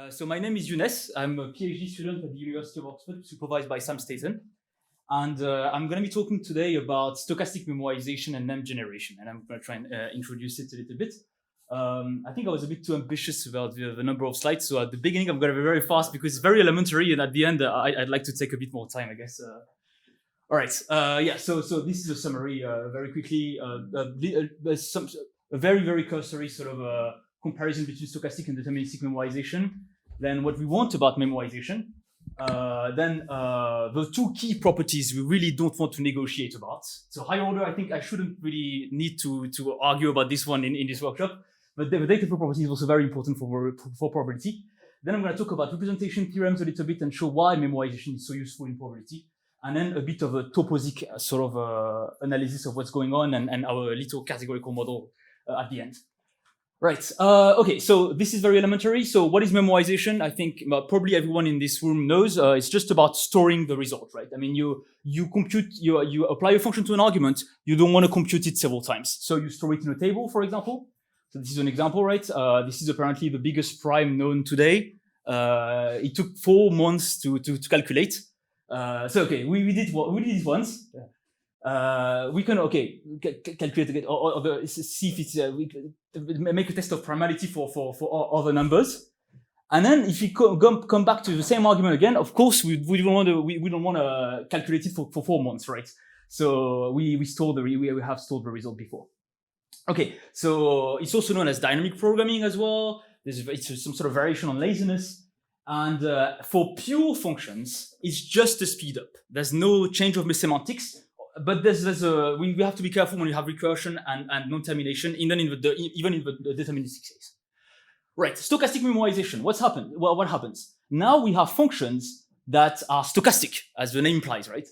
So my name is Younesse. I'm a PhD student at the University of Oxford, supervised by Staton. And I'm going to be talking today about stochastic memoization and name generation. And I'm going to try and introduce it a little bit. I think I was a bit too ambitious about the number of slides. So at the beginning, I'm going to be very fast because it's very elementary. And at the end, I'd like to take a bit more time, I guess. All right. So this is a summary very quickly. A very, very cursory sort of comparison between stochastic and deterministic memoization. Then what we want about memoization. Then the two key properties we really don't want to negotiate about. So higher order, I think I shouldn't really need to argue about this one in this workshop. But the Dataflow property is also very important for probability. Then I'm going to talk about representation theorems a little bit and show why memoization is so useful in probability. And then a bit of a toposic sort of analysis of what's going on and our little categorical model at the end. Right. Okay. So this is very elementary. So what is memoization? I think probably everyone in this room knows. It's just about storing the result, right? I mean, you apply a function to an argument. You don't want to compute it several times. So you store it in a table, for example. So this is an example, right? This is apparently the biggest prime known today. It took 4 months to calculate. So okay, we did it once. We can calculate again or see if it's we make a test of primality for other numbers, and then if you come back to the same argument again, of course we don't want to calculate it for 4 months, right? So we have stored the result before. Okay, so it's also known as dynamic programming as well. It's some sort of variation on laziness. And for pure functions, it's just a speed up. There's no change of semantics, but we have to be careful when you have recursion and non-termination, even in the deterministic case. Right, stochastic memoization. What's happened? Well, what happens? Now we have functions that are stochastic, as the name implies, right?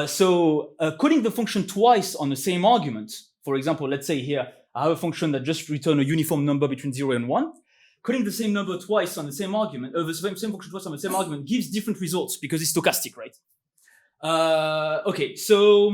So calling the function twice on the same argument, for example, let's say here, I have a function that just returns a uniform number between 0 and 1. Calling the same number twice on the same argument, or the same function twice on the same argument gives different results because it's stochastic, right? Okay, so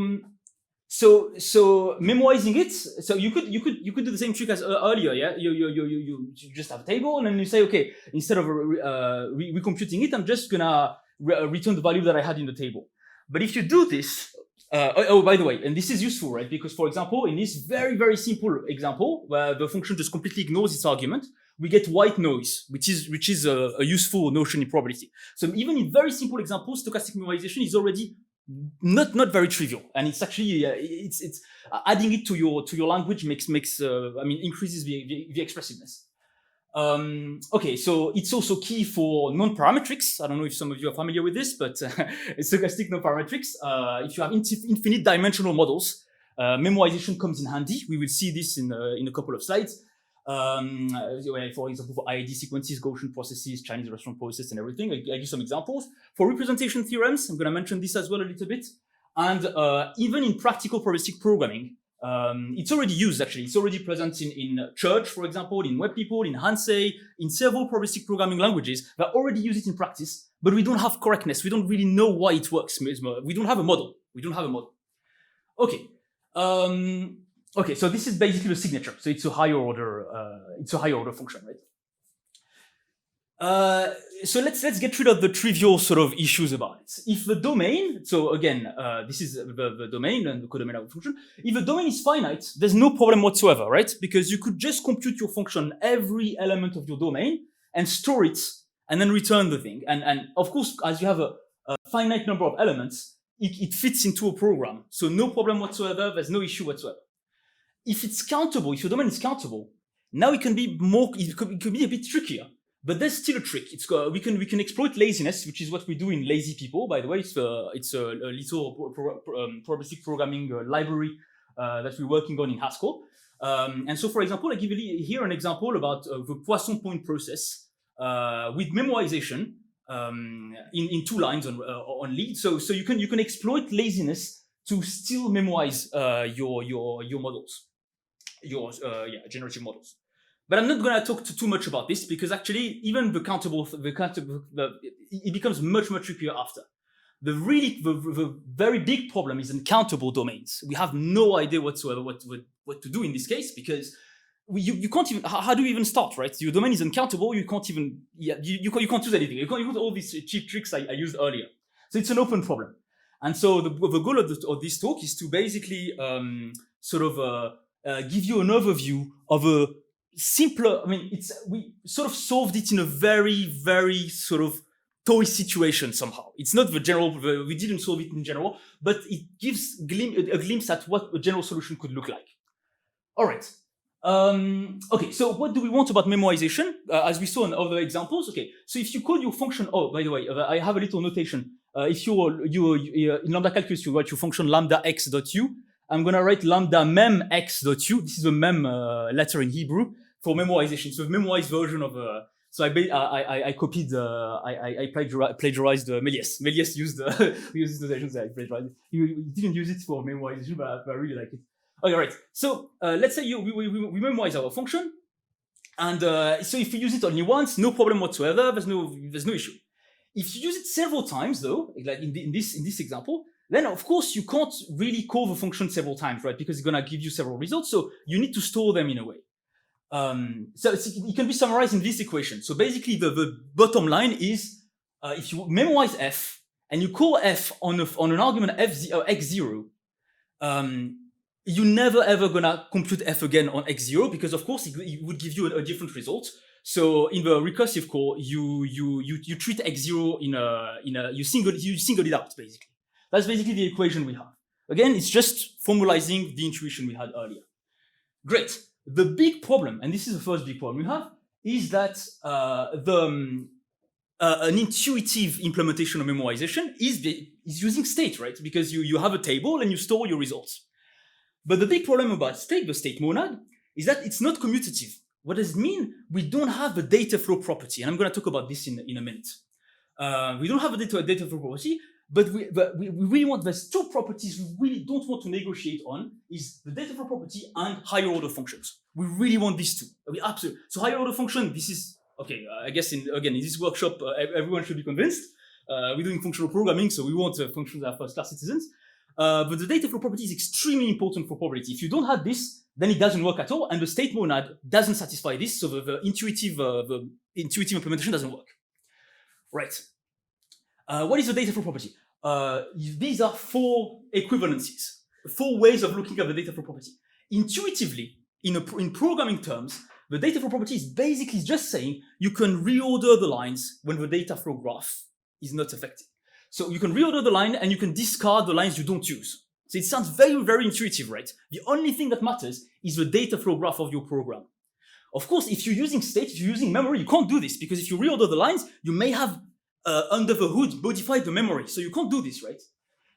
memoizing it. So you could do the same trick as earlier, yeah. You just have a table and then you say, okay, instead of recomputing it, I'm just gonna return the value that I had in the table. But if you do this, by the way, and this is useful, right? Because for example, in this very, very simple example where the function just completely ignores its argument, we get white noise, which is a useful notion in probability. So even in very simple examples, stochastic memoization is already not very trivial, and it's actually it's adding it to your language increases the expressiveness. Okay, so it's also key for non-parametrics. I don't know if some of you are familiar with this, but it's stochastic non-parametrics. If you have infinite dimensional models, memoization comes in handy. We will see this in a couple of slides. For example, for IID sequences, Gaussian processes, Chinese restaurant process, and everything. I give some examples. For representation theorems, I'm going to mention this as well a little bit. And even in practical probabilistic programming, it's already used, actually. It's already present in Church, for example, in WebPeople, in Hansei, in several probabilistic programming languages that already use it in practice, but we don't have correctness. We don't really know why it works. We don't have a model. Okay. Okay, so this is basically the signature. So it's a higher order function, right? So let's get rid of the trivial sort of issues about it. If the domain, so again, this is the domain and the codomain of the function. If the domain is finite, there's no problem whatsoever, right? Because you could just compute your function every element of your domain and store it and then return the thing. And of course, as you have a finite number of elements, it fits into a program. So no problem whatsoever. There's no issue whatsoever. If it's countable, if your domain is countable, now it can be more. It could be a bit trickier, but there's still a trick. We can exploit laziness, which is what we do in Lazy People. By the way, it's a little probabilistic programming library that we're working on in Haskell. And so, for example, I give you here an example about the Poisson point process with memoization in 2 lines only. So you can exploit laziness to still memoize your models. Generative models. But I'm not going to talk too much about this because actually even the countable, it becomes much trickier after. The very big problem is uncountable domains. We have no idea whatsoever what to do in this case because you can't even, how do you even start, right? Your domain is uncountable, you can't even, you can't use anything. You can't use all these cheap tricks I used earlier. So it's an open problem. And so the goal of this talk is to basically give you an overview of a simpler, we sort of solved it in a very, very sort of toy situation somehow. It's not the general, we didn't solve it in general, but it gives a glimpse at what a general solution could look like. All right. Okay, so what do we want about memoization? As we saw in other examples, okay, so if you call your function, oh, by the way, I have a little notation. If you in lambda calculus, you write your function lambda x.u. I'm gonna write lambda mem x.u. This is a mem letter in Hebrew for memoization. So the memoized version of so I copied, I plagiarized Méliès. Méliès used this notation, so I plagiarized it. He didn't use it for memoization, but I really like it. Okay, right. So let's say we memorize our function, and so if you use it only once, no problem whatsoever. There's no issue. If you use it several times, though, like in this example, then of course you can't really call the function several times, right? Because it's gonna give you several results, so you need to store them in a way. So it can be summarized in this equation. So basically, the bottom line is if you memorize f and you call f on an argument x0, you're never ever gonna compute f again on x0 because of course it would give you a different result. So in the recursive call, you treat x0 you single it out basically. That's basically the equation we have. Again, it's just formalizing the intuition we had earlier. Great. The big problem, and this is the first big problem we have, is that an intuitive implementation of memoization is using state, right? Because you have a table and you store your results. But the big problem about state, the state monad, is that it's not commutative. What does it mean? We don't have the data flow property, and I'm going to talk about this in a minute. We don't have a data flow property, but we really want, there's two properties we really don't want to negotiate on, is the data flow property and higher order functions. We really want these two. We absolutely. So higher order function, this is, okay, I guess in this workshop, everyone should be convinced. We're doing functional programming, so we want functions that are first-class citizens. But the data flow property is extremely important for probability. If you don't have this, then it doesn't work at all, and the state monad doesn't satisfy this, so the intuitive implementation doesn't work. Right. What is the data flow property? These are four equivalencies, four ways of looking at the data flow property. Intuitively, in programming terms, the data flow property is basically just saying you can reorder the lines when the data flow graph is not affected. So you can reorder the line and you can discard the lines you don't use. So it sounds very, very intuitive, right? The only thing that matters is the data flow graph of your program. Of course, if you're using state, if you're using memory, you can't do this because if you reorder the lines, you may have under the hood modified the memory. So you can't do this, right?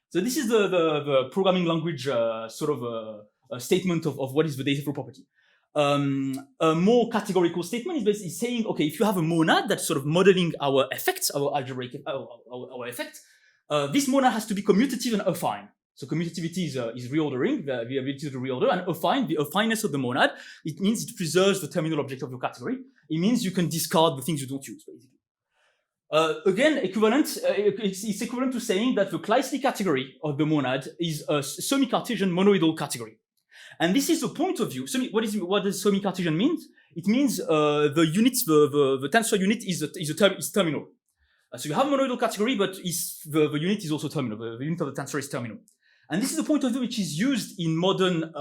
So this is the programming language a statement of what is the data flow property. A more categorical statement is basically saying, okay, if you have a monad that's sort of modeling our effects, our algebraic, our effect, this monad has to be commutative and affine. So commutativity is reordering, the ability to reorder, and affine, the affineness of the monad, it means it preserves the terminal object of your category. It means you can discard the things you don't use, basically. Again, equivalent, it's equivalent to saying that the Kleistli category of the monad is a semi-Cartesian monoidal category. And this is the point of view. What does semi-Cartesian mean? It means the units, the tensor unit is terminal. So you have a monoidal category, but the unit is also terminal. The unit of the tensor is terminal. And this is the point of view which is used in modern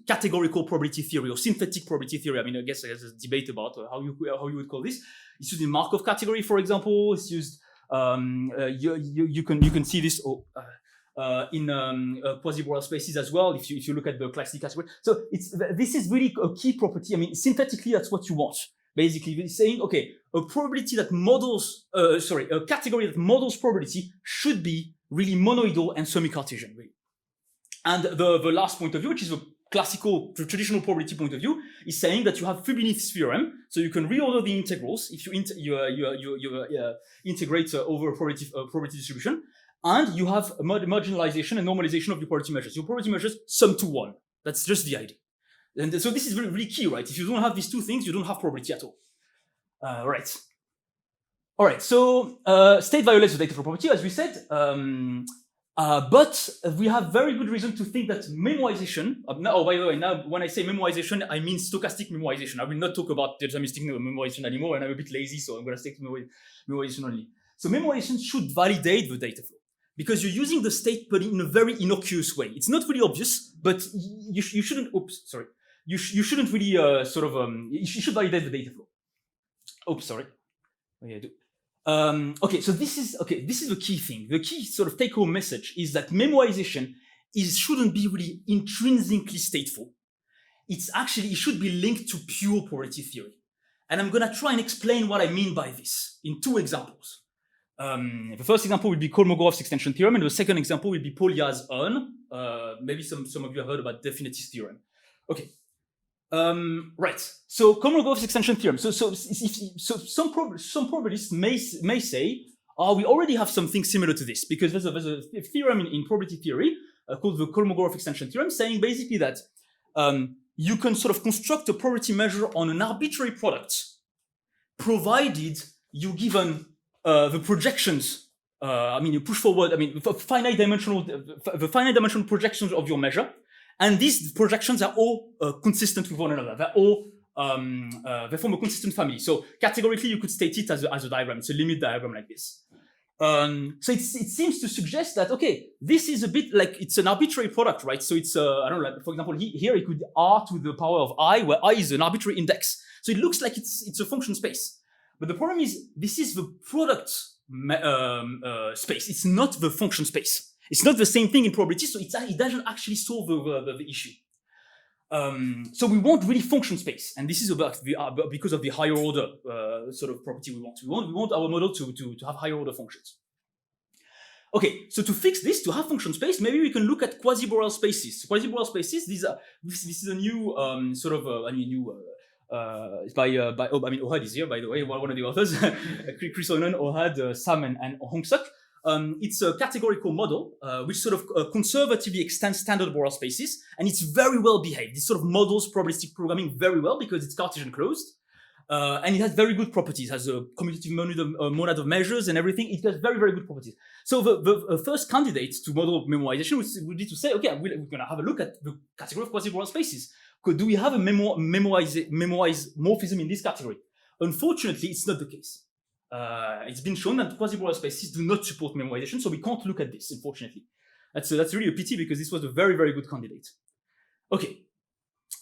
categorical probability theory or synthetic probability theory. I mean, I guess there's a debate about how you would call this. It's used in Markov category, for example. It's used. You can see this in quasi-Borel spaces as well. If you look at the Kleistli category, so this is really a key property. I mean, synthetically, that's what you want. Basically, it's saying, okay, a probability that models, a category that models probability should be really monoidal and semi-Cartesian, really. And the last point of view, which is the traditional probability point of view, is saying that you have Fubini's theorem, so you can reorder the integrals if you integrate over a probability distribution, and you have marginalization and normalization of your probability measures. Your probability measures sum to 1. That's just the idea. And so this is really, really key, right? If you don't have these two things, you don't have probability at all. Right. All right, so state violates the data flow property, as we said. But we have very good reason to think that memoization, by the way, now when I say memoization, I mean stochastic memoization. I will not talk about deterministic memoization anymore, and I'm a bit lazy, so I'm going to stick to memoization only. So memoization should validate the data flow, because you're using the state but in a very innocuous way. It's not really obvious, but you shouldn't, you shouldn't really you should validate the data flow. Okay, so this is the key thing. The key sort of take-home message is that memoization shouldn't be really intrinsically stateful. It should be linked to pure probability theory. And I'm gonna try and explain what I mean by this in two examples. The first example will be Kolmogorov's extension theorem, and the second example will be Pólya's maybe some of you have heard about Deterministic theorem. Okay. Right. So Kolmogorov's extension theorem. So some probabilists may say, we already have something similar to this, because there's a theorem in probability theory called the Kolmogorov extension theorem, saying basically that you can sort of construct a probability measure on an arbitrary product, provided you given the projections. You push forward. The finite dimensional projections of your measure. And these projections are all consistent with one another. They're all they form a consistent family. So categorically, you could state it as a diagram. It's a limit diagram like this. So it seems to suggest that this is a bit like it's an arbitrary product, right? So it's I don't know. Like, for example, here it could be r to the power of I, where I is an arbitrary index. So it looks like it's a function space. But the problem is this is the product space. It's not the function space. It's not the same thing in probability, so it doesn't actually solve the issue. So we want really function space, and this is about because of the higher order sort of property we want. We want our model to have higher order functions. Okay, so to fix this, to have function space, maybe we can look at quasi-Borel spaces. Quasi-Borel spaces, this is a new it's by Ohad is here, by the way, one of the authors, Chris Onan, Ohad, Sam, and Hong-Suk. It's a categorical model which sort of conservatively extends standard Borel spaces, and it's very well behaved. It sort of models probabilistic programming very well because it's Cartesian closed, and it has very good properties. It has a commutative monad of measures and everything. It has very, very good properties. So the first candidate to model memoization would be to say, okay, we're going to have a look at the category of quasi-Borel spaces. Do we have a memoized morphism in this category? Unfortunately, it's not the case. It's been shown that quasi-Borel spaces do not support memoization, so we can't look at this, unfortunately. That's really a pity, because this was a very, very good candidate. Okay,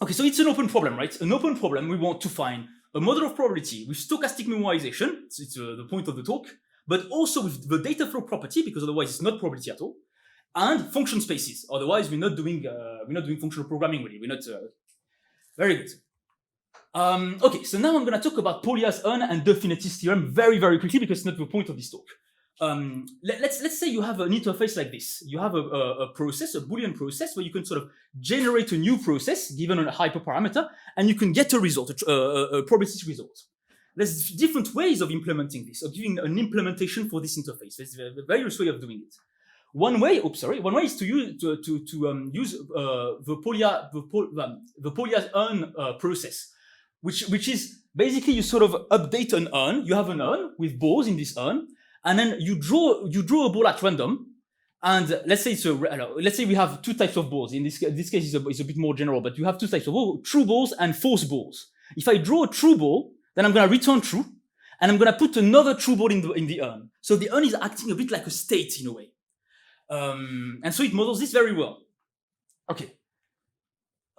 so it's an open problem, right? An open problem, we want to find a model of probability with stochastic memoization, it's the point of the talk, but also with the data flow property, because otherwise it's not probability at all, and function spaces. Otherwise, we're not doing functional programming, really. We're not very good. Okay, so now I'm going to talk about Pólya's and Definiti's theorem very, very quickly, because it's not the point of this talk. Let's say you have an interface like this. You have a process, a Boolean process, where you can sort of generate a new process given a hyperparameter, and you can get a result, a probabilistic result. There's different ways of implementing this, of giving an implementation for this interface. There's various way of doing it. One way is to use the Pólya's process, which is basically you sort of update an urn. You have an urn with balls in this urn, and then you draw a ball at random. And let's say we have two types of balls. In this case, it's a bit more general, but you have two types of balls: true balls and false balls. If I draw a true ball, then I'm going to return true, and I'm going to put another true ball in the urn. So the urn is acting a bit like a state in a way, and so it models this very well.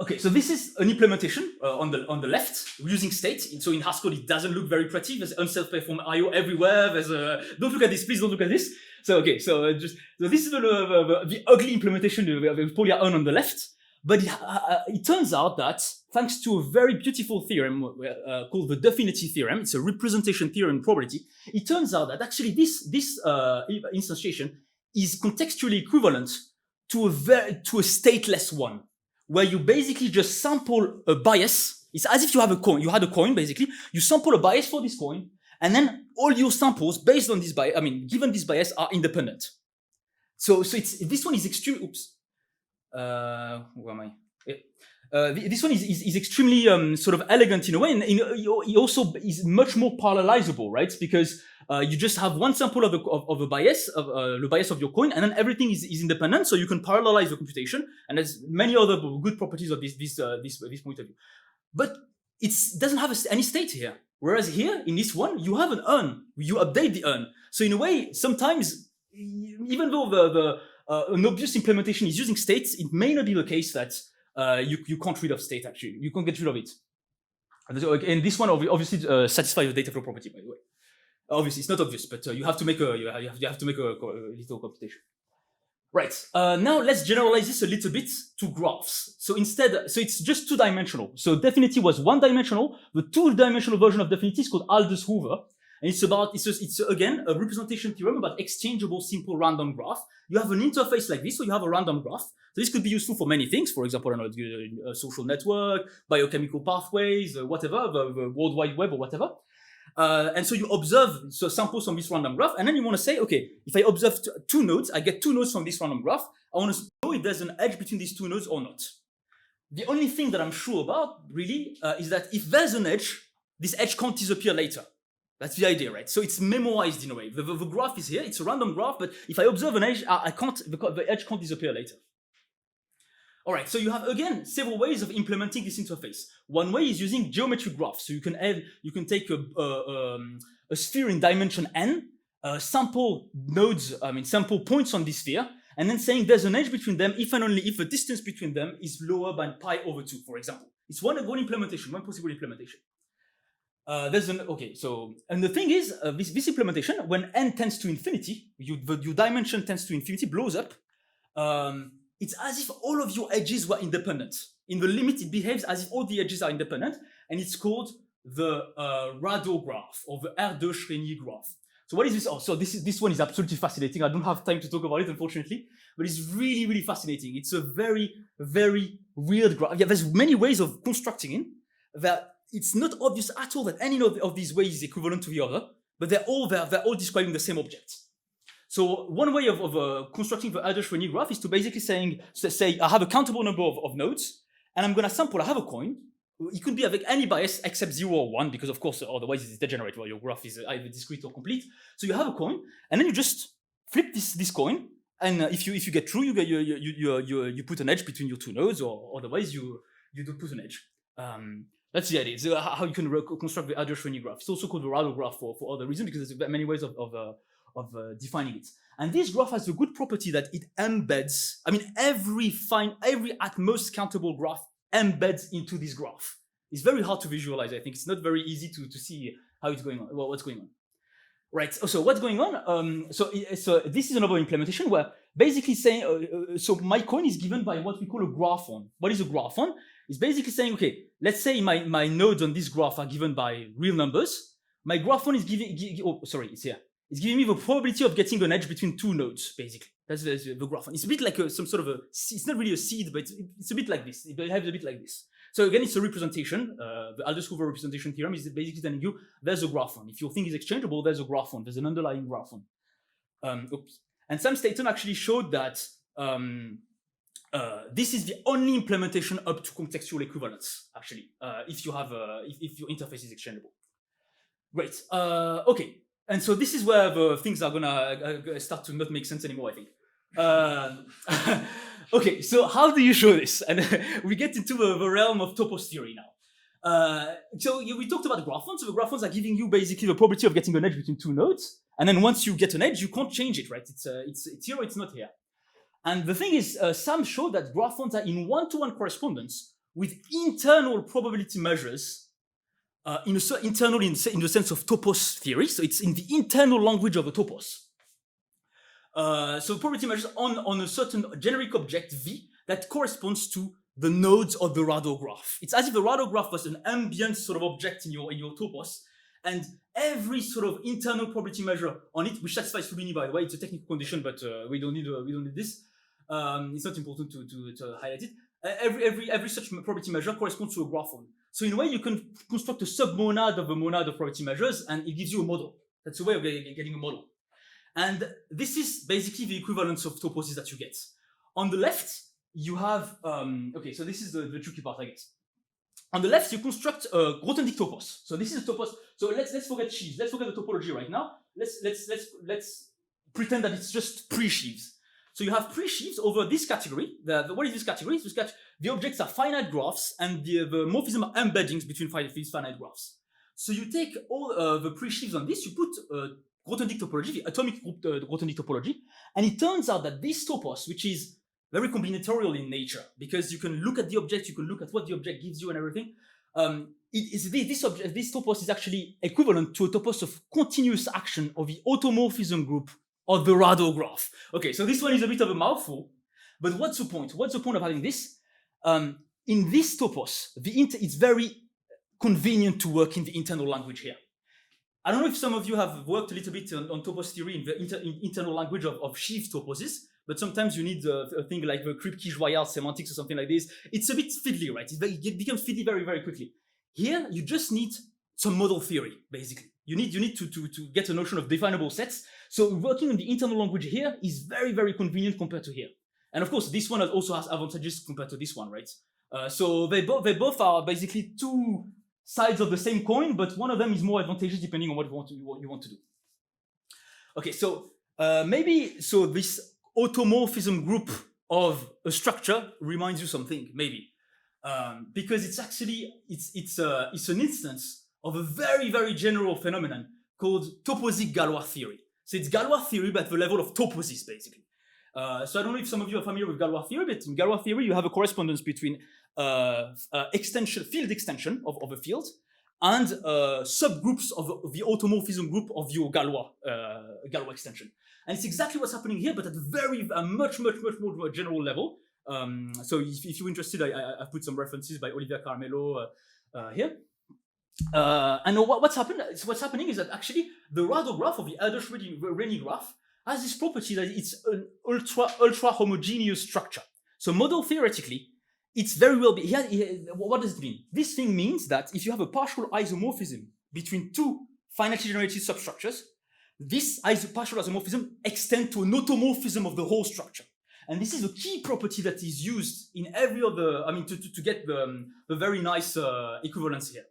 Okay, so this is an implementation on the left using state. So in Haskell, it doesn't look very pretty. There's unself-performed I/O everywhere. Don't look at this, please. Don't look at this. So this is the ugly implementation of Pólya on the left. But it turns out that thanks to a very beautiful theorem called the Finetti theorem, it's a representation theorem in probability. It turns out that actually this instantiation is contextually equivalent to a stateless one, where you basically just sample a bias. It's as if you have a coin. You had a coin, basically. You sample a bias for this coin, and then all your samples based on this bias, given this bias, are independent. So this one is extremely. Oops. Where am I? This one is extremely sort of elegant in a way, and it also is much more parallelizable, right? Because you just have one sample of the bias of your coin, and then everything is independent, so you can parallelize the computation. And there's many other good properties of this point of view. But it doesn't have any state here. Whereas here, in this one, you have an urn. You update the urn. So in a way, sometimes, even though an obvious implementation is using states, it may not be the case that you can't rid of state, actually. You can't get rid of it. And this one obviously satisfies the Dataflow property, by the way. Obviously, it's not obvious, but you have to make a little computation. Right. Now let's generalize this a little bit to graphs. So it's just two-dimensional. So Definity was one-dimensional. The two-dimensional version of Definity is called Aldous-Hoover, and it's again a representation theorem about exchangeable simple random graph. You have an interface like this, so you have a random graph. So this could be useful for many things. For example, I don't know, a social network, biochemical pathways, whatever, the World Wide Web or whatever. And so you observe samples from this random graph, and then you want to say, okay, if I observe two nodes, I get two nodes from this random graph. I want to know if there's an edge between these two nodes or not. The only thing that I'm sure about, really, is that if there's an edge, this edge can't disappear later. That's the idea, right? So it's memoized in a way. The graph is here, it's a random graph, but if I observe an edge, the edge can't disappear later. All right, so you have, again, several ways of implementing this interface. One way is using geometric graphs. So you can take a sphere in dimension n, sample points on this sphere, and then saying there's an edge between them if and only if the distance between them is lower than pi/2, for example. It's one implementation, one possible implementation. And the thing is, this implementation, when n tends to infinity, your dimension tends to infinity, blows up. It's as if all of your edges were independent. In the limit, it behaves as if all the edges are independent, and it's called the Rado graph, or the R2 Shreni graph. So what is this? Oh, so this one is absolutely fascinating. I don't have time to talk about it, unfortunately, but it's really, really fascinating. It's a very, very weird graph. Yeah, there's many ways of constructing it that it's not obvious at all that any of these ways is equivalent to the other, but they're all describing the same object. So one way of constructing the R2 Shreni graph is to basically say I have a countable number of nodes, and I'm going to sample, I have a coin. It could be with any bias except 0 or 1, because of course, otherwise it's degenerate, where your graph is either discrete or complete. So you have a coin, and then you just flip this coin, and if you get true, you put an edge between your two nodes, or otherwise you don't put an edge. That's the idea. So how you can construct the R2 Shreni graph. It's also called the Rado graph for other reasons, because there's many ways of defining it. And this graph has a good property that it embeds. I mean, every at most countable graph embeds into this graph. It's very hard to visualize. I think it's not very easy to see how it's going on. Well, what's going on? Right. So what's going on? So this is another implementation where basically saying, so my coin is given by what we call a graphon. What is a graphon? It's basically saying, okay, let's say my nodes on this graph are given by real numbers. My graphon is it's here. It's giving me the probability of getting an edge between two nodes, basically. That's the graphon. It's a bit like some sort of it's not really a seed, but it's a bit like this. It behaves a bit like this. So again, it's a representation. The Aldous-Hoover representation theorem is basically telling you there's a graphon. If your thing is exchangeable, there's a graphon. There's an underlying graphon. And Sam Staton actually showed that this is the only implementation up to contextual equivalence, actually, if your interface is exchangeable. Great. Okay. And so this is where the things are gonna start to not make sense anymore, I think. Okay, so how do you show this? And we get into the realm of topos theory now. So we talked about graphons. So the graphons are giving you basically the probability of getting an edge between two nodes. And then once you get an edge, you can't change it, right? It's here, it's not here. And the thing is, Sam showed that graphons are in one-to-one correspondence with internal probability measures internal in the sense of topos theory. So it's in the internal language of a topos. So probability measures on a certain generic object V that corresponds to the nodes of the Rado graph. It's as if the Rado graph was an ambient sort of object in your topos, and every sort of internal probability measure on it, which satisfies Fubini, by the way, it's a technical condition, but we don't need this. It's not important to highlight it. Every such probability measure corresponds to a graphon. So in a way, you can construct a submonad of a monad of probability measures, and it gives you a model. That's a way of getting a model. And this is basically the equivalence of toposes that you get. On the left, you have, okay, so this is the tricky part, I guess. On the left, you construct a Grothendieck topos. So this is a topos. So let's forget sheaves. Let's forget the topology right now. Let's pretend that it's just pre-sheaves. So you have pre-sheaves over this category. What is this category? The objects are finite graphs, and the morphism are embeddings between these finite graphs. So you take all the pre-sheaves on this, you put Grothendieck topology, the atomic group Grothendieck topology, and it turns out that this topos, which is very combinatorial in nature, because you can look at the object, you can look at what the object gives you and everything. This topos is actually equivalent to a topos of continuous action of the automorphism group of the Rado graph. Okay, so this one is a bit of a mouthful, but what's the point? What's the point of having this? In this topos, it's very convenient to work in the internal language here. I don't know if some of you have worked a little bit on topos theory in the internal language of sheaf toposes, but sometimes you need a thing like the Kripke-Joyard semantics or something like this. It's a bit fiddly, right? It becomes fiddly very, very quickly. Here, you just need some model theory, basically. You need to get a notion of definable sets. So working in the internal language here is very, very convenient compared to here. And of course, this one also has advantages compared to this one, right? So they both are basically two sides of the same coin, but one of them is more advantageous depending on what you want to do. Okay, so this automorphism group of a structure reminds you something, maybe, because it's actually it's an instance of a very, very general phenomenon called toposic Galois theory. So it's Galois theory, but at the level of toposes, basically. So I don't know if some of you are familiar with Galois theory, but in Galois theory, you have a correspondence between field extension of a field and subgroups of the automorphism group of your Galois extension. And it's exactly what's happening here, but at a much more general level. So if you're interested, I've put some references by Olivier Carmelo here. And what's happening is that actually the Rado graph or the Erdős-Rényi graph has this property that it's an ultra homogeneous structure. So model theoretically, it's very well. What does it mean? This thing means that if you have a partial isomorphism between two finitely generated substructures, this partial isomorphism extends to an automorphism of the whole structure. And this is a key property that is used in every other, to get the very nice equivalence here.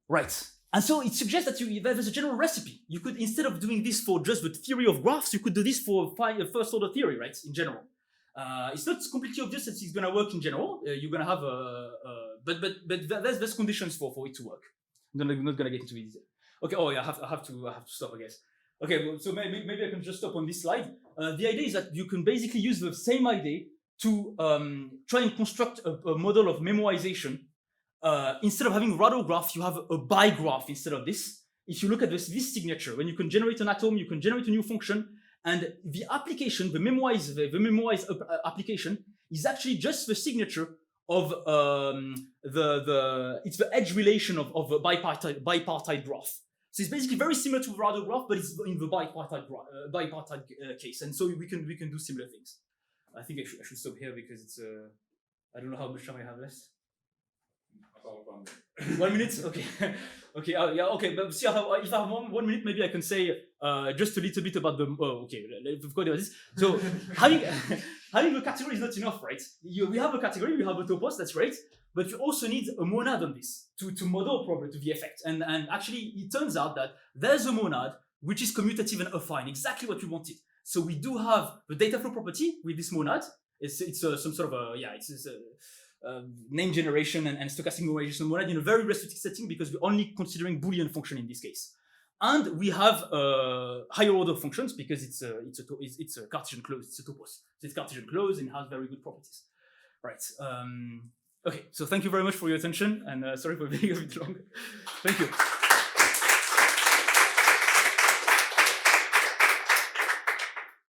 Right. And so it suggests that there's a general recipe. You could, instead of doing this for just the theory of graphs, you could do this for first order theory, right, in general. It's not completely obvious that it's going to work in general. You're going to have but there's conditions for it to work. I'm not going to get into it. Okay. Oh yeah, I have to stop, I guess. Okay. Well, so maybe I can just stop on this slide. The idea is that you can basically use the same idea to try and construct a model of memoization. Instead of having Rado graph, you have a bi-graph instead of this. If you look at this signature, when you can generate an atom, you can generate a new function, and the application, the memoize application, is actually just the signature of it's the edge relation of a bipartite graph. So it's basically very similar to the Rado graph, but it's in the bipartite case, and so we can do similar things. I think I should stop here because it's I don't know how much time I have left. 1 minute? Okay. Okay. Yeah. Okay. But see, if I have 1 minute, maybe I can say just a little bit about the. Oh, okay. Let's go about this. So having a category is not enough, right? We have a category, we have a topos, that's great, but you also need a monad on this to model probably to the effect. And actually, it turns out that there's a monad which is commutative and affine, exactly what we wanted. So we do have the Dataflow property with this monad. It's some sort of name generation and stochastic memoization monad in a very restricted setting because we're only considering Boolean function in this case. And we have higher order functions because it's a Cartesian closed, it's a topos. So it's Cartesian closed and has very good properties. Right. Okay, so thank you very much for your attention and sorry for being a bit long. Thank you.